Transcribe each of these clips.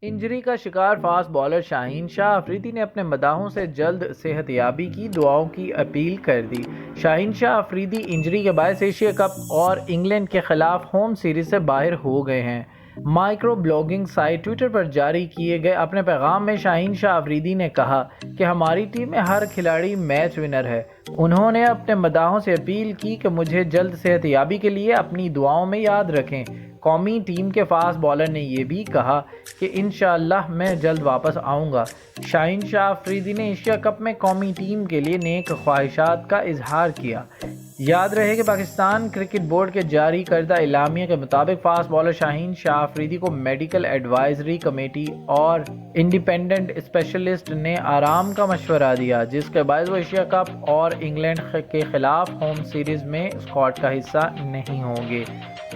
Injury کا شکار fast bowler شاہین شاہ افریدی نے اپنے مداحوں سے جلد صحت یابی کی دعاؤں کی اپیل کر دی۔ شاہین شاہ افریدی انجری کے باعث ایشیا کپ اور انگلینڈ کے خلاف ہوم سیریز سے باہر ہو گئے ہیں۔ مائکرو بلاگنگ سائٹ ٹویٹر پر جاری کیے گئے اپنے پیغام میں شاہین شاہ افریدی نے کہا کہ ہماری ٹیم میں ہر کھلاڑی میچ ونر ہے۔ انہوں نے اپنے مداحوں سے اپیل کی کہ مجھے جلد صحت یابی کے لیے اپنی دعاؤں میں یاد رکھیں۔ قومی ٹیم کے فاسٹ بالر نے یہ بھی کہا کہ انشاءاللہ میں جلد واپس آؤں گا۔ شاہین شاہ افریدی نے ایشیا کپ میں قومی ٹیم کے لیے نیک خواہشات کا اظہار کیا۔ یاد رہے کہ پاکستان کرکٹ بورڈ کے جاری کردہ اعلامیہ کے مطابق فاسٹ بالر شاہین شاہ افریدی کو میڈیکل ایڈوائزری کمیٹی اور انڈیپینڈنٹ اسپیشلسٹ نے آرام کا مشورہ دیا، جس کے باعث وہ ایشیا کپ اور انگلینڈ کے خلاف ہوم سیریز میں اسکواڈ کا حصہ نہیں ہوں گے۔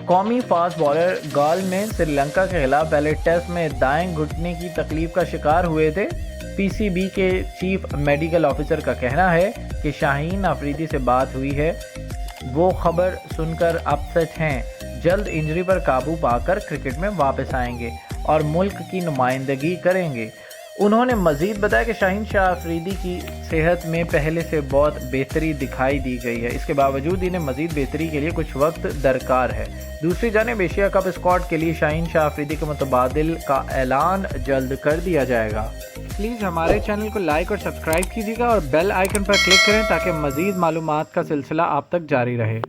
قومی فاسٹ بالر گال میں سری لنکا کے خلاف پہلے ٹیسٹ میں دائیں گھٹنے کی تکلیف کا شکار ہوئے تھے۔ پی سی بی کے چیف میڈیکل آفیسر کا کہنا ہے کہ شاہین افریدی سے بات ہوئی ہے، وہ خبر سن کر اپسیٹ ہیں، جلد انجری پر قابو پا کر کرکٹ میں واپس آئیں گے اور ملک کی نمائندگی کریں گے۔ انہوں نے مزید بتایا کہ شاہین شاہ افریدی کی صحت میں پہلے سے بہت بہتری دکھائی دی گئی ہے، اس کے باوجود انہیں مزید بہتری کے لیے کچھ وقت درکار ہے۔ دوسری جانب ایشیا کپ اسکواڈ کے لیے شاہین شاہ افریدی کے متبادل کا اعلان جلد کر دیا جائے گا۔ پلیز ہمارے چینل کو لائک اور سبسکرائب کیجیے گا اور بیل آئیکن پر کلک کریں تاکہ مزید معلومات کا سلسلہ آپ تک جاری رہے۔